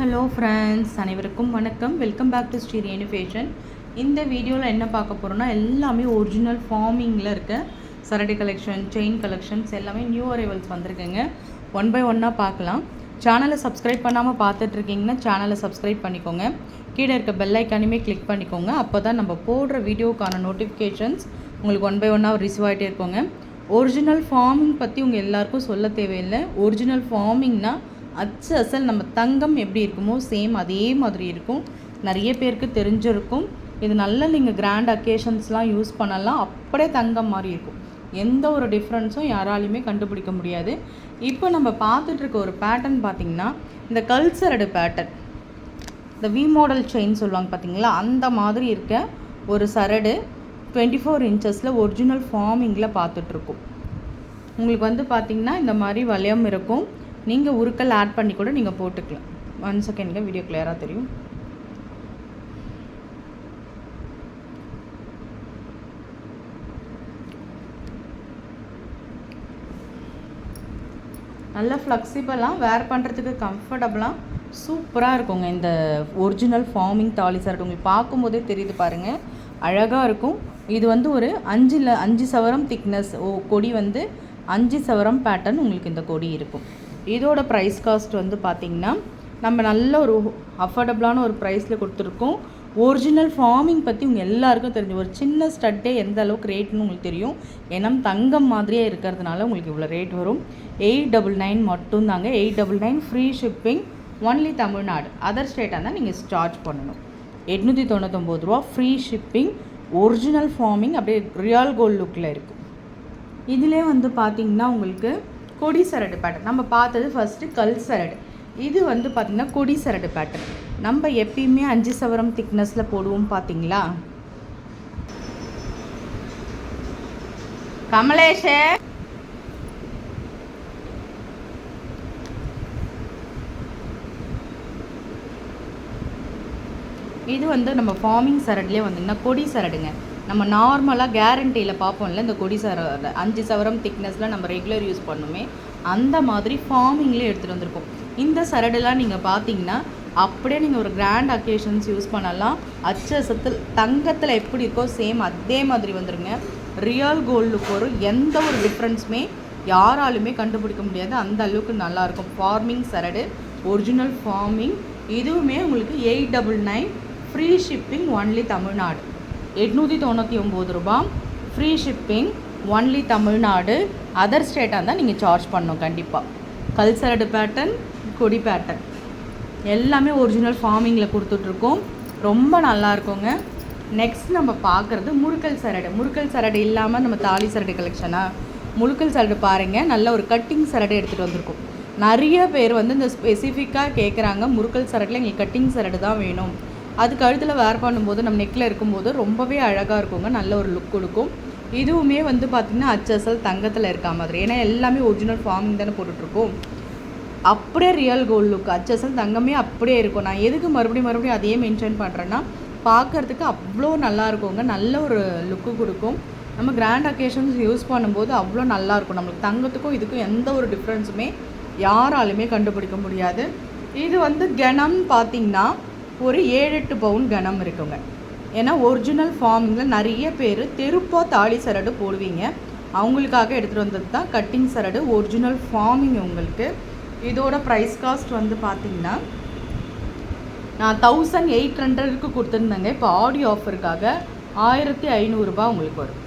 Hello friends, அனைவருக்கும் வணக்கம். Welcome back to Shri Renu fashion. இந்த வீடியோவில் என்ன பார்க்க போகிறோன்னா, எல்லாமே ஒரிஜினல் ஃபார்மிங்கில் இருக்க சரடு கலெக்ஷன், செயின் கலெக்ஷன்ஸ் எல்லாமே நியூ அரைவல்ஸ் வந்திருக்குங்க. ஒன் பை ஒன்னாக பார்க்கலாம். சேனலை சப்ஸ்கிரைப் பண்ணாமல் பார்த்துட்ருக்கீங்கன்னா சேனலை சப்ஸ்கிரைப் பண்ணிக்கோங்க. கீழே இருக்க பெல் ஐக்கானுமே கிளிக் பண்ணிக்கோங்க. அப்போ தான் நம்ம போடுற வீடியோக்கான நோட்டிஃபிகேஷன்ஸ் உங்களுக்கு ஒன் பை ஒன்னாக ரிசீவ் ஆகிட்டே இருக்கோங்க. ஒரிஜினல் ஃபார்மிங் பற்றி உங்கள் எல்லாருக்கும் சொல்ல தேவையில்லை. ஒரிஜினல் ஃபார்மிங்னா அச்சு அசல் நம்ம தங்கம் எப்படி இருக்குமோ சேம் அதே மாதிரி இருக்கும். நிறைய பேருக்கு தெரிஞ்சிருக்கும். இது நல்ல நீங்கள் கிராண்ட் அக்கேஷன்ஸ்லாம் யூஸ் பண்ணலாம். அப்படியே தங்கம் மாதிரி இருக்கும். எந்த ஒரு டிஃப்ரென்ஸும் யாராலையுமே கண்டுபிடிக்க முடியாது. இப்போ நம்ம பார்த்துட்ருக்க ஒரு பேட்டர்ன் பார்த்திங்கன்னா, இந்த கல்சரடு பேட்டர்ன், இந்த வி மாடல் செயின் சொல்லுவாங்க பார்த்தீங்களா, அந்த மாதிரி இருக்க ஒரு சரடு 24 இன்ச்சஸில் ஒரிஜினல் ஃபார்மிங்கில் பார்த்துட்ருக்கோம். உங்களுக்கு வந்து பார்த்திங்கன்னா இந்த மாதிரி வளையம் இருக்கும். நீங்கள் உருக்கல் ஆட் பண்ணி கூட நீங்கள் போட்டுக்கலாம். 1 செகண்ட்ங்க, வீடியோ கிளியராக தெரியும். நல்லா ஃப்ளெக்சிபிளாக வேர் பண்ணுறதுக்கு கம்ஃபர்டபுளாக சூப்பராக இருக்குங்க. இந்த ஒரிஜினல் ஃபார்மிங் தாலி சரடு உங்களுக்கு பார்க்கும்போதே தெரியுது பாருங்கள், அழகாக இருக்கும். இது வந்து ஒரு 5 சவரம் திக்னஸ் கொடி வந்து 5 சவரம் பேட்டர்ன் உங்களுக்கு இந்த கொடி இருக்கும். இதோட ப்ரைஸ் காஸ்ட் வந்து பார்த்திங்கன்னா, நம்ம நல்ல ஒரு அஃபோர்டபுளான ஒரு ப்ரைஸில் கொடுத்துருக்கோம். ஒரிஜினல் ஃபார்மிங் பற்றி உங்கள் எல்லாருக்கும் தெரிஞ்சு, ஒரு சின்ன ஸ்டட்டே எந்த அளவுக்கு ரேட்னு உங்களுக்கு தெரியும். ஏன்னா தங்கம் மாதிரியே இருக்கிறதுனால உங்களுக்கு இவ்வளோ ரேட் வரும். 899 மட்டும்தாங்க. 899 free shipping, only Tamil Nadu. Other ஸ்டேட்டாக இருந்தால் நீங்கள் சார்ஜ் பண்ணணும். 899 ரூபா ஃப்ரீ ஷிப்பிங். ஒரிஜினல் ஃபார்மிங் அப்படியே ரியல் கோல்டு லுக்கில் இருக்கும். இதிலே வந்து பார்த்திங்கன்னா உங்களுக்கு கொடி சரடு பேட்டர்ன். நம்ம பார்த்தது ஃபஸ்ட்டு கல் சரடு. இது வந்து பார்த்திங்கன்னா கொடி சரடு பேட்டர்ன். நம்ம எப்பயுமே 5 சவரம் திக்னஸில் போடுவோம் பார்த்தீங்களா. கமலேஷ், இது வந்து நம்ம ஃபார்மிங் சரடுலேயே வந்திங்கன்னா கொடி சரடுங்க. நம்ம நார்மலாக கேரண்டியில் பார்ப்போம்ல, இந்த கொடி சரடு 5 சவரம் திக்னஸில் நம்ம ரெகுலர் யூஸ் பண்ணுமே, அந்த மாதிரி ஃபார்மிங்லேயே எடுத்துகிட்டு வந்திருக்கோம். இந்த சரடுலாம் நீங்கள் பார்த்தீங்கன்னா அப்படியே நீங்கள் ஒரு கிராண்ட் அக்கேஷன்ஸ் யூஸ் பண்ணலாம். அச்சசத்தில் தங்கத்தில் எப்படி இருக்கோ சேம் அதே மாதிரி வந்துடுங்க. ரியல் கோல்டுக்கு வரும். எந்த ஒரு டிஃப்ரென்ஸுமே யாராலுமே கண்டுபிடிக்க முடியாது. அந்த அளவுக்கு நல்லாயிருக்கும். ஃபார்மிங் சரடு, ஒரிஜினல் ஃபார்மிங். இதுவுமே உங்களுக்கு 899 ஃப்ரீ ஷிப்பிங், ஒன்லி தமிழ்நாடு. 899 ரூபா free shipping, only Tamil Nadu. Other ஸ்டேட்டாக இருந்தால் நீங்கள் சார்ஜ் பண்ணணும் கண்டிப்பாக. கல்சரடு பேட்டர்ன், கொடி பேட்டர்ன் எல்லாமே ஒரிஜினல் ஃபார்மிங்கில் கொடுத்துட்ருக்கோம். ரொம்ப நல்லா இருக்குங்க. நெக்ஸ்ட் நம்ம பார்க்குறது முறுக்கல் சரடு. முறுக்கல் சரடு இல்லாமல் நம்ம தாலி சரடு கலெக்ஷனாக முறுக்கல் சரடு பாருங்கள். நல்ல ஒரு கட்டிங் சரடு எடுத்துகிட்டு வந்திருக்கோம். நிறைய பேர் வந்து இந்த ஸ்பெசிஃபிக்காக கேட்குறாங்க, முறுக்கல் சரடில் எங்களுக்கு கட்டிங் சரடு தான் வேணும். அது கழுத்தில் வேர் பண்ணும்போது நம்ம நெக்கில் இருக்கும்போது ரொம்பவே அழகாக இருக்குங்க. நல்ல ஒரு லுக் கொடுக்கும். இதுவுமே வந்து பார்த்திங்கன்னா அச்சசல் தங்கத்தில் இருக்க மாதிரி. ஏன்னா எல்லாமே ஒரிஜினல் ஃபார்மிங் தானே போட்டுட்ருக்கோம். அப்படியே ரியல் கோல்டு லுக், அச்சசல் தங்கமே அப்படியே இருக்கும். நான் எதுக்கு மறுபடியும் அதையே மென்ஷன் பண்ணுறேன்னா, பார்க்குறதுக்கு அவ்வளோ நல்லா இருக்குங்க. நல்ல ஒரு லுக்கு கொடுக்கும். நம்ம கிராண்ட் அக்கேஷன்ஸ் யூஸ் பண்ணும்போது அவ்வளோ நல்லாயிருக்கும். நம்மளுக்கு தங்கத்துக்கும் இதுக்கும் எந்த ஒரு டிஃப்ரென்ஸுமே யாராலுமே கண்டுபிடிக்க முடியாது. இது வந்து கனம் பார்த்திங்கன்னா ஒரு 7-8 பவுன் கனம் இருக்குங்க. ஏன்னா ஒரிஜினல் ஃபார்மிங்கில் நிறைய பேர் தெருப்பா தாலி சரடு போடுவீங்க. அவங்களுக்காக எடுத்துகிட்டு வந்தது தான் கட்டிங் சரடு, ஒரிஜினல் ஃபார்மிங். உங்களுக்கு இதோட ப்ரைஸ் காஸ்ட் வந்து பார்த்திங்கன்னா, நான் 1800க்கு கொடுத்துருந்தேங்க. இப்போ ஆடியோ ஆஃபருக்காக 1500 ரூபா உங்களுக்கு வரும்.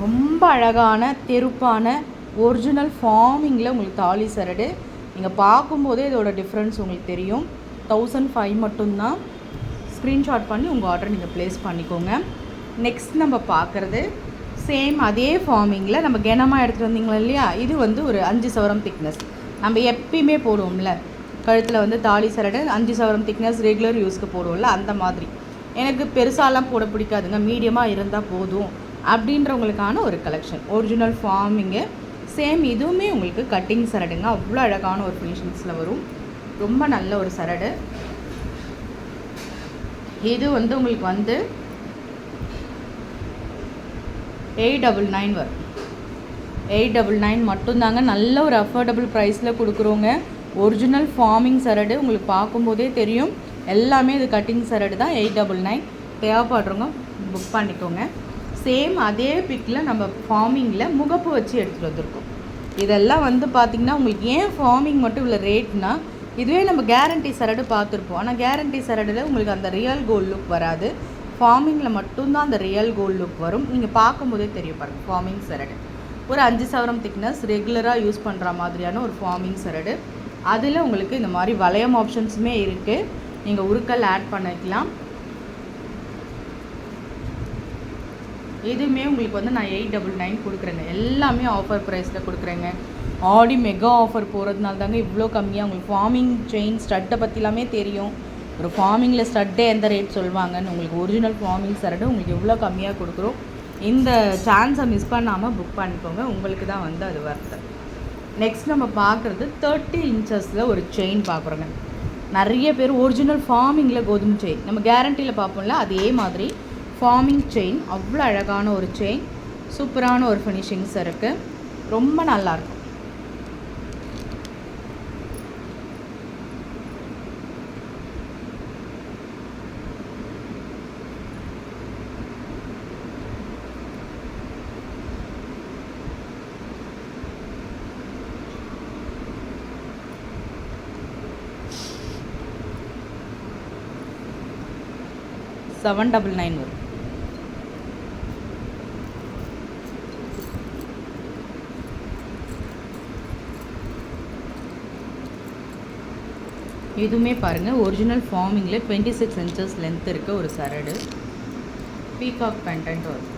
ரொம்ப அழகான தெருப்பான ஒரிஜினல் ஃபார்மிங்கில் உங்களுக்கு தாலி சரடு. நீங்கள் பார்க்கும்போதே இதோட டிஃப்ரென்ஸ் உங்களுக்கு தெரியும். 1005 மட்டும்தான். ஸ்க்ரீன்ஷாட் பண்ணி உங்கள் ஆர்டர் நீங்கள் ப்ளேஸ் பண்ணிக்கோங்க. நெக்ஸ்ட் நம்ம பார்க்குறது சேம் அதே ஃபார்மிங்கில் நம்ம கனமாக எடுத்துகிட்டு வந்தீங்களா இல்லையா, இது வந்து ஒரு 5 சவரம் திக்னஸ். நம்ம எப்பயுமே போடுவோம்ல கழுத்தில் வந்து தாலி சரடு 5 சவரம் திக்னஸ் ரெகுலர் யூஸ்க்கு போடுவோம்ல, அந்த மாதிரி. எனக்கு பெருசாலாம் போட பிடிக்காதுங்க, மீடியமாக இருந்தால் போதும் அப்படின்றவங்களுக்கான ஒரு கலெக்ஷன். Original farming same. இதுவுமே உங்களுக்கு கட்டிங் சரடுங்க. அவ்வளோ அழகான ஒரு ஃபினிஷிங்ஸில் வரும். ரொம்ப நல்ல ஒரு சரடு. இது வந்து உங்களுக்கு வந்து 899 வரும். 899 மட்டும்தாங்க. நல்ல ஒரு அஃபோர்டபுள் ப்ரைஸில் கொடுக்குறோங்க. ஒரிஜினல் ஃபார்மிங் சரடு உங்களுக்கு பார்க்கும்போதே தெரியும். எல்லாமே இது கட்டிங் சரடு தான். 899 தேவைப்படுறவங்க புக் பண்ணிக்கோங்க. சேம் அதே பிக்கில் நம்ம ஃபார்மிங்கில் முகப்பு வச்சு எடுத்துகிட்டு வந்திருக்கோம். இதெல்லாம் வந்து பார்த்திங்கன்னா உங்களுக்கு ஏன் ஃபார்மிங் மட்டும் இவ்வளோ ரேட்னா, இதுவே நம்ம கேரண்டி சரடு பார்த்துருப்போம். ஆனால் கேரண்டி சரடில் உங்களுக்கு அந்த ரியல் கோல்டு லுக் வராது. ஃபார்மிங்கில் மட்டும்தான் அந்த ரியல் கோல்டு லுக் வரும். நீங்கள் பார்க்கும்போதே தெரியும் பாருங்கள். ஃபார்மிங் சரடு ஒரு 5 சவரம் திக்னஸ் ரெகுலராக யூஸ் பண்ணுற மாதிரியான ஒரு ஃபார்மிங் சரடு. அதில் உங்களுக்கு இந்த மாதிரி வளையம் ஆப்ஷன்ஸுமே இருக்குது. நீங்கள் உருக்கல் ஆட் பண்ணிக்கலாம். இதுவுமே உங்களுக்கு வந்து நான் 899 கொடுக்குறேங்க. எல்லாமே ஆஃபர் ப்ரைஸில் கொடுக்குறேங்க. ஆடி மெகா ஆஃபர் போகிறதுனால தாங்க இவ்வளோ கம்மியாக. உங்களுக்கு ஃபார்மிங் செயின் ஸ்டட்டை பற்றிலாமே தெரியும். ஒரு ஃபார்மிங்கில் ஸ்டட்டே எந்த ரேட் சொல்லுவாங்கன்னு. உங்களுக்கு ஒரிஜினல் ஃபார்மிங் சரடு உங்களுக்கு எவ்வளோ கம்மியாக கொடுக்குறோம். இந்த சான்ஸை மிஸ் பண்ணாமல் புக் பண்ணிக்கோங்க. உங்களுக்கு தான் வந்து அது வருது. நெக்ஸ்ட் நம்ம பார்க்குறது 30 இன்ச்சஸில் ஒரு செயின் பார்க்குறோங்க. நிறைய பேர் ஒரிஜினல் ஃபார்மிங்கில் கோதுமை செயின் நம்ம கேரண்டியில் பார்ப்போம்ல, அதே மாதிரி ஃபார்மிங் செயின். அவ்வளோ அழகான ஒரு செயின், சூப்பரான ஒரு ஃபினிஷிங்ஸ் இருக்குது. ரொம்ப நல்லாயிருக்கும். $799 வரும். இதுவுமே பாருங்கள் ஒரிஜினல் ஃபார்மிங்கில் 26 இன்ச்சஸ் லென்த் இருக்க ஒரு சரடு. பீகாக் பெண்டன்ட் வரும்.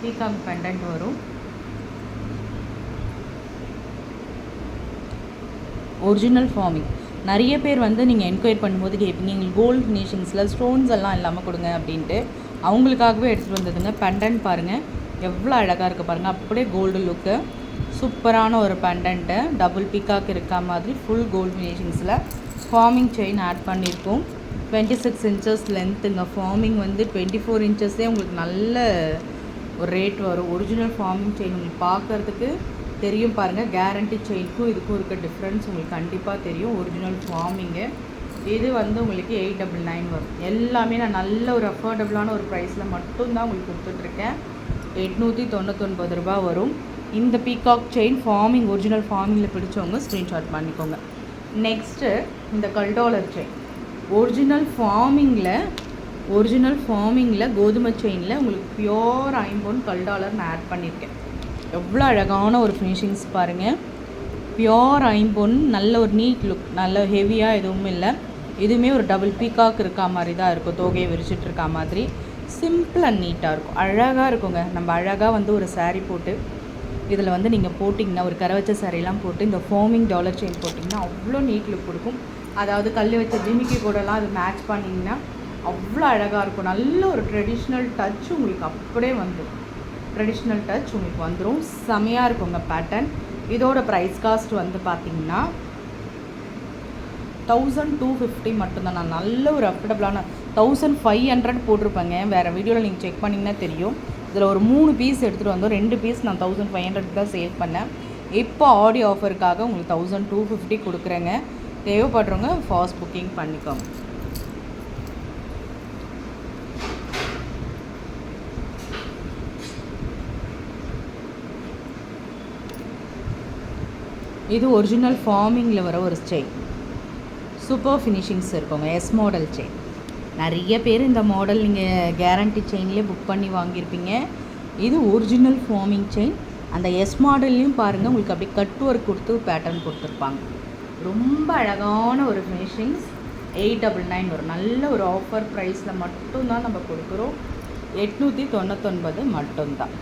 பீகாக் பெண்டன்ட் வரும். Original forming. நிறைய பேர் வந்து நீங்கள் என்கொயரி பண்ணும்போது கேட்பீங்க, எங்களுக்கு கோல்டு ஃபினிஷிங்ஸில் ஸ்டோன்ஸ் எல்லாம் இல்லாமல் கொடுங்க அப்படின்ட்டு. அவங்களுக்காகவே எடுத்துகிட்டு வந்ததுங்க. பெண்டன்ட் பாருங்கள் எவ்வளோ அழகாக இருக்குது பாருங்கள். அப்படியே கோல்டு லுக்கு, சூப்பரான ஒரு பெண்டன்ட்டு. டபுள் பீகாக் இருக்கா மாதிரி ஃபுல் கோல்டு ஃபினிஷிங்ஸில் ஃபார்மிங் செயின் ஆட் பண்ணியிருக்கோம். 26 இன்ச்சஸ் லென்த்துங்க. ஃபார்மிங் வந்து 24 இன்ச்சஸே உங்களுக்கு நல்ல ஒரு ரேட் வரும். ஒரிஜினல் ஃபார்மிங் செயின் உங்களுக்கு பார்க்குறதுக்கு தெரியும் பாருங்கள். கேரண்டி செயினுக்கும் இதுக்கும் இருக்க டிஃப்ரென்ஸ் உங்களுக்கு கண்டிப்பாக தெரியும். ஒரிஜினல் ஃபார்மிங்கு இது வந்து உங்களுக்கு 899 வரும். எல்லாமே நான் நல்ல ஒரு அஃபோர்டபுளான ஒரு ப்ரைஸில் மட்டும்தான் உங்களுக்கு கொடுத்துட்ருக்கேன். 899 ரூபா வரும். இந்த பீகாக் செயின் ஃபார்மிங் ஒரிஜினல் ஃபார்மிங்கில் பிடிச்சவங்க ஸ்க்ரீன்ஷாட் பண்ணிக்கோங்க. நெக்ஸ்ட்டு இந்த கல்டாலர் செயின் ஒரிஜினல் ஃபார்மிங்கில் கோதுமை செயினில் உங்களுக்கு பியோர் ஐம்பொன் கல்டாலர் நான் ஆட் பண்ணியிருக்கேன். எவ்வளோ அழகான ஒரு ஃபினிஷிங்ஸ் பாருங்கள். பியோர் ஐம்பொன், நல்ல ஒரு நீட் லுக், நல்ல ஹெவியாக எதுவும் இல்லை. இதுவுமே ஒரு டபுள் பீகாக் இருக்கா மாதிரி தான் இருக்கும். தோகையை விரிச்சிட்டு இருக்கா மாதிரி சிம்பிள் அண்ட் நீட்டாக இருக்கும். அழகாக இருக்குங்க. நம்ம அழகாக வந்து ஒரு சாரீ போட்டு இதில் வந்து நீங்கள் போட்டிங்கன்னா, ஒரு கரை வச்ச சாரீலாம் போட்டு இந்த ஃபார்மிங் டாலர் செயின் போட்டிங்கன்னா அவ்வளோ நீட் லுக் கொடுக்கும். அதாவது கல் வச்ச ஜிமிக்கி கூடலாம் அது மேட்ச் பண்ணிங்கன்னா அவ்வளோ அழகாக இருக்கும். நல்ல ஒரு ட்ரெடிஷ்னல் டச் உங்களுக்கு அப்படியே வந்துடும். ட்ரெடிஷ்னல் டச் உங்களுக்கு வந்துடும். செமையாக இருக்குங்க பேட்டர்ன். இதோட ப்ரைஸ் காஸ்ட் வந்து பார்த்திங்கன்னா 1250 மட்டும்தான். நான் நல்ல ஒரு அஃபோர்டபுளான 1500 போட்டிருப்பேங்க. வேறு வீடியோவில் நீங்கள் செக் பண்ணிங்கன்னா தெரியும். இதில் ஒரு 3 பீஸ் எடுத்துகிட்டு வந்தோம். 2 பீஸ் நான் 1500 தான் சேல் பண்ணேன். இப்போ ஆடி ஆஃபருக்காக உங்களுக்கு 1250 கொடுக்குறேங்க. தேவைப்படுறவங்க ஃபாஸ்ட் புக்கிங் பண்ணிக்கோங்க. இது ஒரிஜினல் ஃபார்மிங்கில் வர ஒரு செயின். சூப்பர் ஃபினிஷிங்ஸ் இருக்குங்க. S model chain. நிறைய பேர் இந்த மாடல் நீங்கள் கேரண்டி செயின்லேயே புக் பண்ணி வாங்கியிருப்பீங்க. இது ஒரிஜினல் ஃபார்மிங் செயின். அந்த எஸ் மாடல்லையும் பாருங்கள் உங்களுக்கு அப்படி கட் ஒர்க் கொடுத்து பேட்டர்ன் கொடுத்துருப்பாங்க. ரொம்ப அழகான ஒரு ஃபினிஷிங்ஸ். 899 வரும். நல்ல ஒரு ஆஃபர் ப்ரைஸில் மட்டும்தான் நம்ம கொடுக்குறோம். 899 மட்டும்தான்.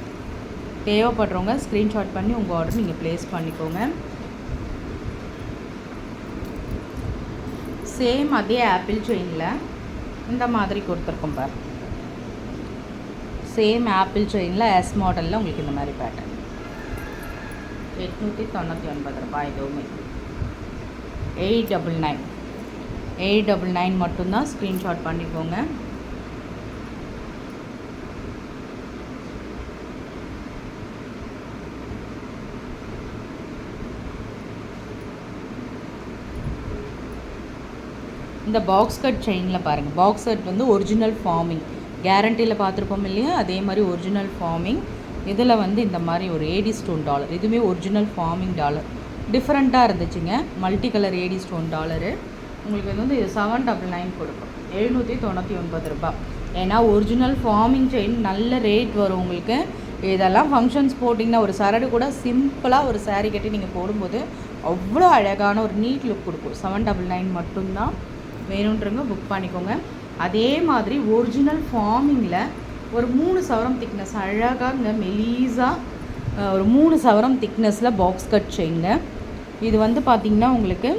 தேவைப்படுறவங்க ஸ்க்ரீன்ஷாட் பண்ணி உங்கள் ஆர்டர் நீங்கள் ப்ளேஸ் பண்ணிக்கோங்க. சேம் அதே ஆப்பிள் செயினில் இந்த மாதிரி கொடுத்துருக்கோம் பாரு. சேம் ஆப்பிள் செயினில் எஸ் மாடலில் உங்களுக்கு இந்த மாதிரி பேட்டர்ன். 899 ரூபாய். எதுவுமே 899 மட்டும்தான். ஸ்க்ரீன்ஷாட் பண்ணிக்கோங்க. இந்த பாக்ஸ் கட் செயினில் பாருங்கள், பாக்ஸ் கட் வந்து ஒரிஜினல் ஃபார்மிங் கேரண்டியில் பார்த்துருப்போம் இல்லையா, அதே மாதிரி ஒரிஜினல் ஃபார்மிங். இதில் வந்து இந்த மாதிரி ஒரு ஏடி ஸ்டோன் டாலர், இதுவுமே ஒரிஜினல் ஃபார்மிங் டாலர், டிஃப்ரெண்ட்டாக இருந்துச்சுங்க. Multi colour AD stone dollar உங்களுக்கு வந்து இது 799 கொடுக்கும், 799 ரூபாய். ஏன்னா ஒரிஜினல் ஃபார்மிங் செயின் நல்ல ரேட் வரும் உங்களுக்கு. இதெல்லாம் ஃபங்க்ஷன்ஸ் போட்டிங்கன்னா ஒரு சரடு கூட சிம்பிளாக ஒரு சாரீ கட்டி நீங்கள் போடும்போது அவ்வளோ அழகான ஒரு நீட் லுக் கொடுக்கும். 799 மட்டும்தான். வேணுன்றவங்க புக் பண்ணிக்கோங்க. அதே மாதிரி ஒரிஜினல் ஃபார்மிங்கில் ஒரு 3 சவரம் திக்னஸ் அழகாக மெலீஸாக ஒரு 3 சவரம் திக்னஸில் பாக்ஸ் கட் செயின்ங்க. இது வந்து பார்த்திங்கன்னா உங்களுக்கு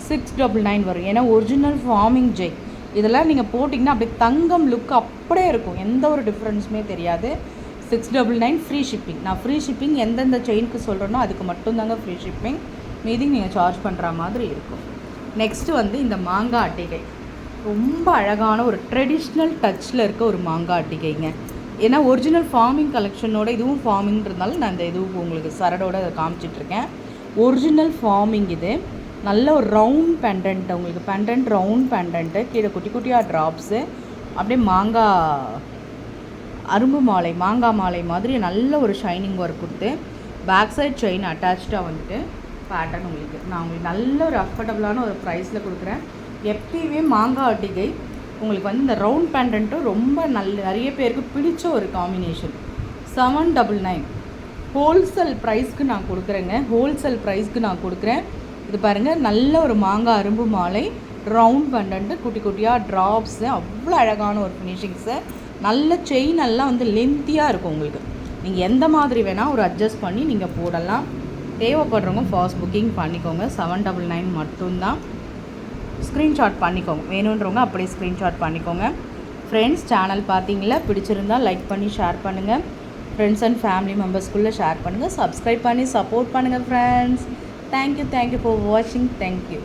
699 வரும். ஏன்னா ஒரிஜினல் ஃபார்மிங் செயின் இதெல்லாம் நீங்கள் போட்டிங்கன்னா அப்படியே தங்கம் லுக் அப்படியே இருக்கும், எந்த ஒரு டிஃப்ரென்ஸுமே தெரியாது. 699 ஃப்ரீ ஷிப்பிங். நான் ஃப்ரீ ஷிப்பிங் எந்தெந்த செயினுக்கு சொல்கிறேனோ அதுக்கு மட்டும்தாங்க ஃப்ரீ ஷிப்பிங், மீதி நீங்கள் சார்ஜ் பண்ணுற மாதிரி இருக்கும். நெக்ஸ்ட்டு வந்து இந்த மாங்காய் அட்டிகை, ரொம்ப அழகான ஒரு ட்ரெடிஷ்னல் டச்சில் இருக்க ஒரு மாங்காய் அட்டிகைங்க. ஏன்னா ஒரிஜினல் ஃபார்மிங் கலெக்ஷனோட இதுவும் ஃபார்மிங்கிறதுனால நான் இந்த இதுவும் உங்களுக்கு சரடோட அதை காமிச்சிட்ருக்கேன். ஒரிஜினல் ஃபார்மிங் இது. நல்ல ஒரு ரவுண்ட் பெண்டன்ட், உங்களுக்கு பெண்டன்ட் ரவுண்ட் பெண்டன்ட்டு, கீழே குட்டி குட்டியாக ட்ராப்ஸு, அப்படியே மாங்காய் அரும்பு மாலை, மாங்காய் மாலை மாதிரி நல்ல ஒரு ஷைனிங் ஒர்க் கொடுத்து பேக் சைட் செயின் அட்டாச்சாக வந்துட்டு பேட்டர்ன் உங்களுக்கு நான் உங்களுக்கு நல்ல ஒரு அஃபோர்டபுளான ஒரு ப்ரைஸில் கொடுக்குறேன். எப்பயுமே மாங்காய் அட்டிகை உங்களுக்கு வந்து இந்த ரவுண்ட் பேண்டன்ட்டும் ரொம்ப நிறைய பேருக்கு பிடிச்ச ஒரு காம்பினேஷன். 799 ஹோல்சேல் ப்ரைஸ்க்கு நான் கொடுக்குறேங்க, ஹோல்சேல் ப்ரைஸ்க்கு நான் கொடுக்குறேன். இது பாருங்கள், நல்ல ஒரு மாங்காய் அரும்பு மாலை, ரவுண்ட் பேண்டன்ட்டு, குட்டி குட்டியாக ட்ராப்ஸு, அவ்வளோ அழகான ஒரு ஃபினிஷிங்ஸு. நல்ல செயின் எல்லாம் வந்து லென்த்தியாக இருக்கும் உங்களுக்கு. நீங்கள் எந்த மாதிரி வேணால் ஒரு அட்ஜஸ்ட் பண்ணி நீங்கள் போடலாம். தேவைப்படுறவங்க ஃபாஸ்ட் புக்கிங் பண்ணிக்கோங்க. 799 மட்டும்தான். ஸ்க்ரீன்ஷாட் பண்ணிக்கோங்க, வேணுன்றவங்க அப்படியே ஸ்க்ரீன்ஷாட் பண்ணிக்கோங்க. ஃப்ரெண்ட்ஸ், சேனல் பார்த்தீங்களா, பிடிச்சிருந்தால் லைக் பண்ணி ஷேர் பண்ணுங்கள். ஃப்ரெண்ட்ஸ் அண்ட் ஃபேமிலி மெம்பர்ஸ்குள்ளே ஷேர் பண்ணுங்கள். சப்ஸ்கிரைப் பண்ணி சப்போர்ட் பண்ணுங்கள் ஃப்ரெண்ட்ஸ். தேங்க்யூ ஃபார் வாட்சிங். தேங்க்யூ.